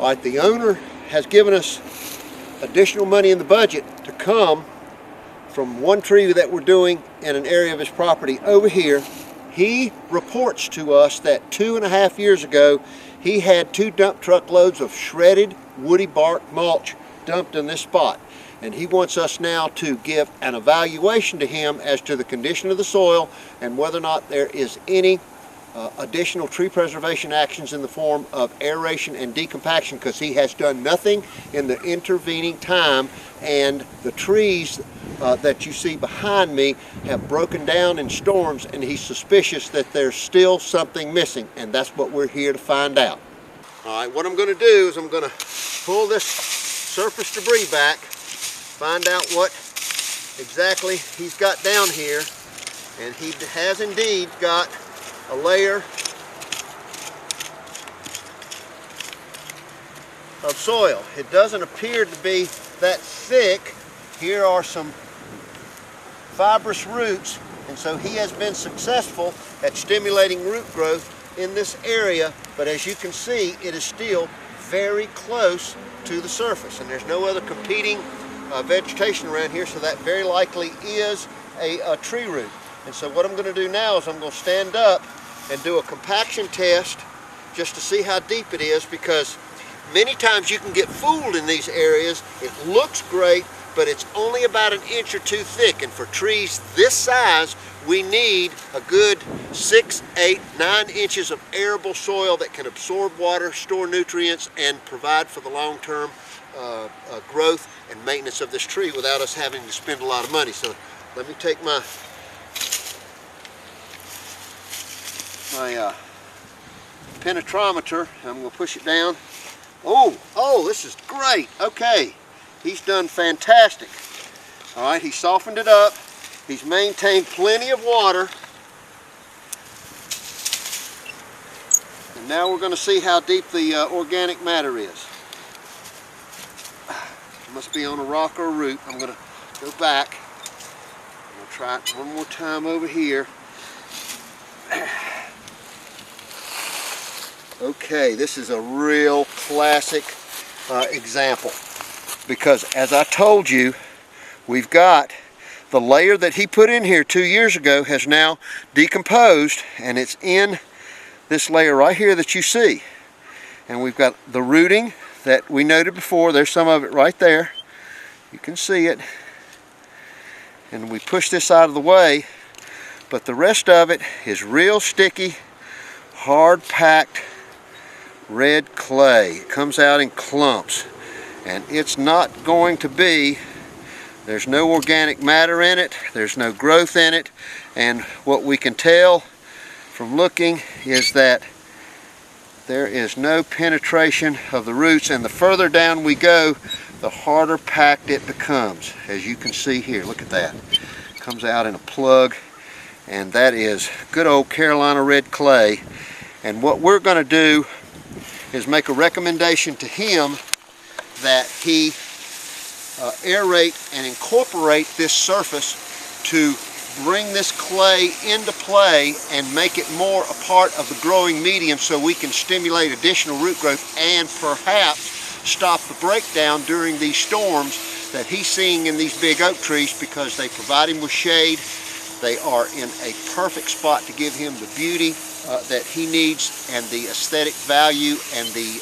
All right, the owner has given us additional money in the budget to come from one tree that we're doing in an area of his property over here. He reports to us that 2.5 years ago he had 2 dump truck loads of shredded woody bark mulch dumped in this spot, and he wants us now to give an evaluation to him as to the condition of the soil and whether or not there is any additional tree preservation actions in the form of aeration and decompaction, because he has done nothing in the intervening time, and the trees that you see behind me have broken down in storms, and he's suspicious that there's still something missing, and that's what we're here to find out. All right, what I'm going to do is I'm going to pull this surface debris back, find out what exactly he's got down here, and he has indeed got a layer of soil. It doesn't appear to be that thick. Here are some fibrous roots, and so he has been successful at stimulating root growth in this area, but as you can see, it is still very close to the surface, and there's no other competing vegetation around here, so that very likely is a tree root. And so what I'm going to do now is I'm going to stand up and do a compaction test just to see how deep it is, because many times you can get fooled in these areas. It looks great, but it's only about 1 inch or 2 thick, and for trees this size we need a good 6, 8, 9 inches of arable soil that can absorb water, store nutrients, and provide for the long-term growth and maintenance of this tree without us having to spend a lot of money. So let me take my penetrometer. I'm going to push it down. Oh, this is great. Okay, he's done fantastic. All right, he softened it up. He's maintained plenty of water. And now we're going to see how deep the organic matter is. It must be on a rock or a root. I'm going to go back. I'm going to try it one more time over here. Okay, this is a real classic example, because as I told you, we've got the layer that he put in here 2 years ago has now decomposed, and it's in this layer right here that you see. And we've got the rooting that we noted before. There's some of it right there. You can see it. And we push this out of the way, but the rest of it is real sticky, hard packed red clay. It comes out in clumps, and it's not going to be, there's no organic matter in it, there's no growth in it, and what we can tell from looking is that there is no penetration of the roots, and the further down we go, the harder packed it becomes. As you can see here, look at that. It comes out in a plug, and that is good old Carolina red clay. And what we're going to do is make a recommendation to him that he aerate and incorporate this surface to bring this clay into play and make it more a part of the growing medium, so we can stimulate additional root growth and perhaps stop the breakdown during these storms that he's seeing in these big oak trees, because they provide him with shade. They are in a perfect spot to give him the beauty that he needs, and the aesthetic value, and the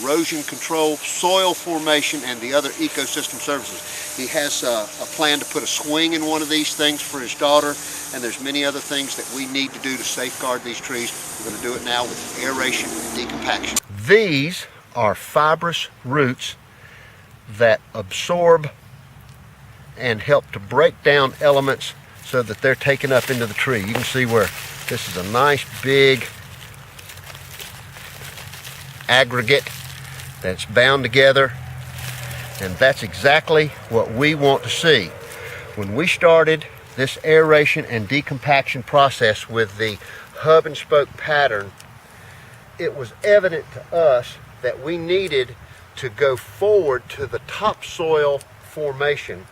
erosion control, soil formation, and the other ecosystem services. He has a plan to put a swing in one of these things for his daughter, and there's many other things that we need to do to safeguard these trees. We're going to do it now with aeration and decompaction. These are fibrous roots that absorb and help to break down elements so that they're taken up into the tree. You can see where this is a nice big aggregate that's bound together, and that's exactly what we want to see. When we started this aeration and decompaction process with the hub and spoke pattern, it was evident to us that we needed to go forward to the topsoil formation,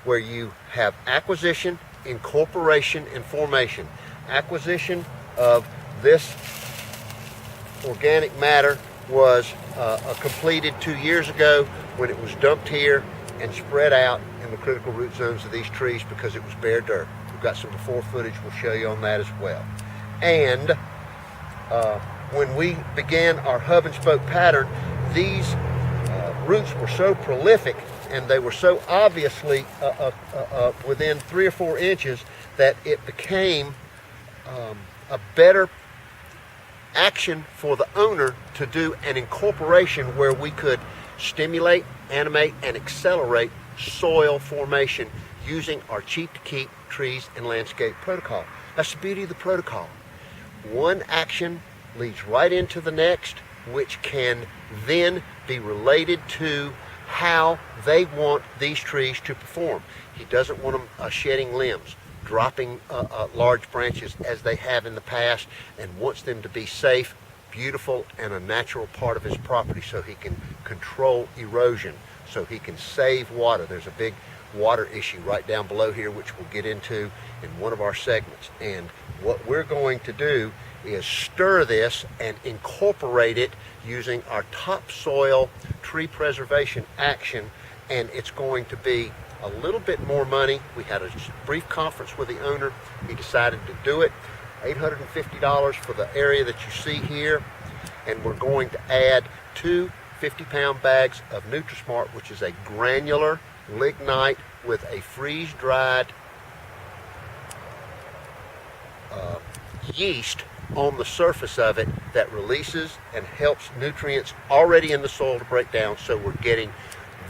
where you have acquisition, incorporation, and formation. Acquisition of this organic matter was completed 2 years ago when it was dumped here and spread out in the critical root zones of these trees because it was bare dirt. We've got some before footage we'll show you on that as well. And when we began our hub and spoke pattern, these roots were so prolific and they were so obviously within 3 or 4 inches that it became a better action for the owner to do an incorporation where we could stimulate, animate, and accelerate soil formation using our cheap to keep trees and landscape protocol. That's the beauty of the protocol. One action leads right into the next, which can then be related to how they want these trees to perform. He doesn't want them shedding limbs, dropping large branches as they have in the past, and wants them to be safe, beautiful, and a natural part of his property so he can control erosion, so he can save water. There's a big water issue right down below here, which we'll get into in one of our segments. And what we're going to do is stir this and incorporate it using our topsoil tree preservation action, and it's going to be a little bit more money. We had a brief conference with the owner. He decided to do it. $850 for the area that you see here, and we're going to add 2 50-pound bags of Nutrismart, which is a granular lignite with a freeze-dried yeast on the surface of it that releases and helps nutrients already in the soil to break down. So we're getting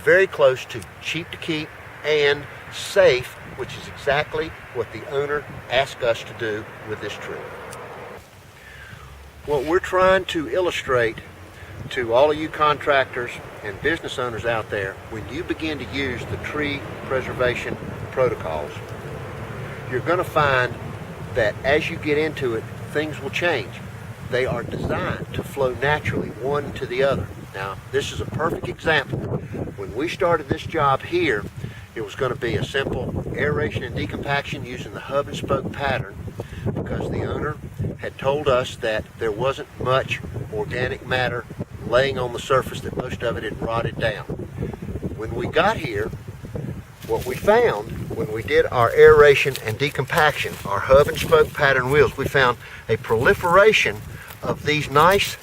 very close to cheap to keep and safe, which is exactly what the owner asked us to do with this tree. What we're trying to illustrate to all of you contractors and business owners out there, when you begin to use the tree preservation protocols, you're going to find that as you get into it, things will change. They are designed to flow naturally one to the other. Now, this is a perfect example. When we started this job here, it was going to be a simple aeration and decompaction using the hub and spoke pattern, because the owner had told us that there wasn't much organic matter laying on the surface, that most of it had rotted down. When we got here, what we found when we did our aeration and decompaction, our hub and spoke pattern wheels, we found a proliferation of these nice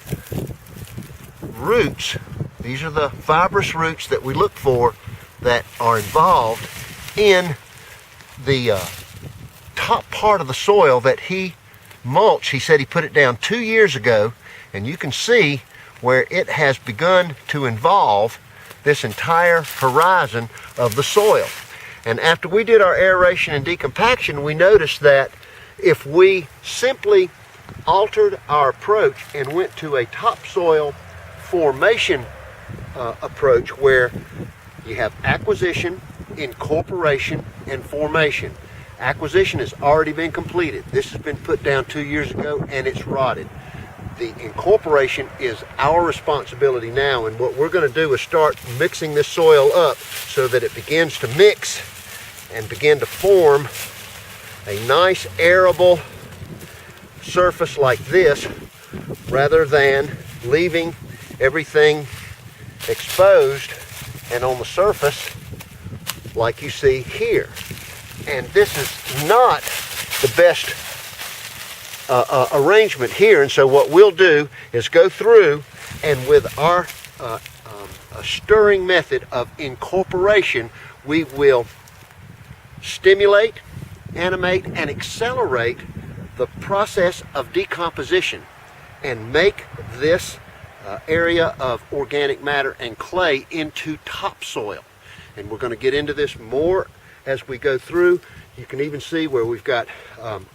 roots. These are the fibrous roots that we look for that are involved in the top part of the soil that he mulched. He said he put it down 2 years ago, and you can see where it has begun to involve this entire horizon of the soil. And after we did our aeration and decompaction, we noticed that if we simply altered our approach and went to a topsoil formation approach where you have acquisition, incorporation, and formation. Acquisition has already been completed. This has been put down 2 years ago and it's rotted. The incorporation is our responsibility now, and what we're going to do is start mixing this soil up so that it begins to mix and begin to form a nice arable surface like this, rather than leaving everything exposed and on the surface like you see here. And this is not the best arrangement here, and so what we'll do is go through and with our stirring method of incorporation, we will stimulate, animate, and accelerate the process of decomposition and make this area of organic matter and clay into topsoil. And we're going to get into this more as we go through. You can even see where we've got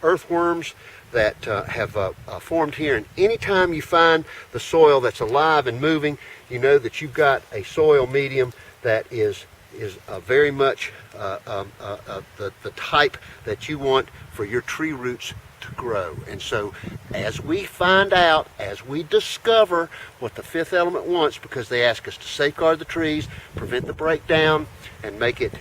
earthworms that have formed here. And anytime you find the soil that's alive and moving, you know that you've got a soil medium that is very much the type that you want for your tree roots to grow. And so as we find out, as we discover what the fifth element wants, because they ask us to safeguard the trees, prevent the breakdown, and make it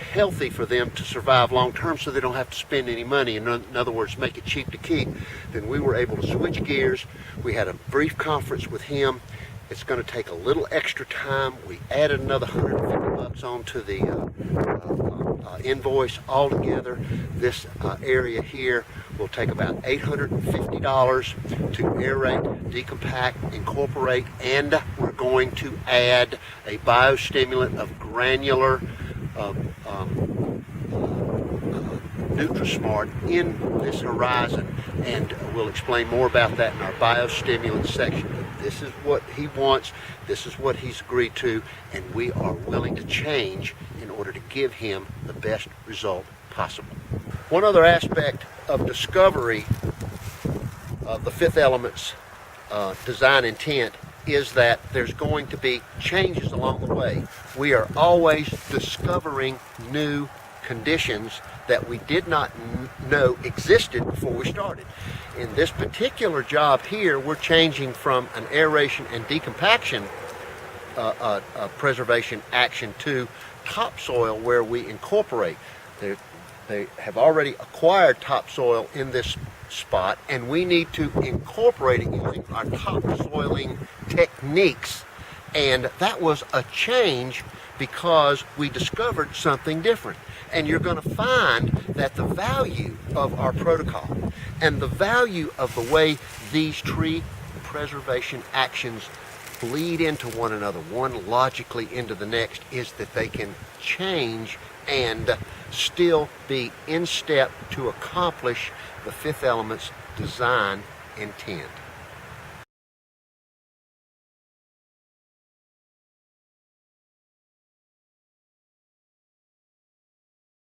healthy for them to survive long term so they don't have to spend any money, in other words, make it cheap to keep, then we were able to switch gears. We had a brief conference with him. It's going to take a little extra time. We added another $150 onto the invoice altogether. This area here will take about $850 to aerate, decompact, incorporate, and we're going to add a biostimulant of granular Nutrismart in this horizon, and we'll explain more about that in our biostimulant section. This is what he wants, this is what he's agreed to, and we are willing to change in order to give him the best result possible. One other aspect of discovery of the fifth element's design intent is that there's going to be changes along the way. We are always discovering new conditions that we did not know existed before we started. In this particular job here, we're changing from an aeration and decompaction preservation action to topsoil, where we incorporate. They have already acquired topsoil in this spot, and we need to incorporate it using our topsoiling techniques. And that was a change because we discovered something different. And you're going to find that the value of our protocol and the value of the way these tree preservation actions bleed into one another, one logically into the next, is that they can change and still be in step to accomplish the fifth element's design intent.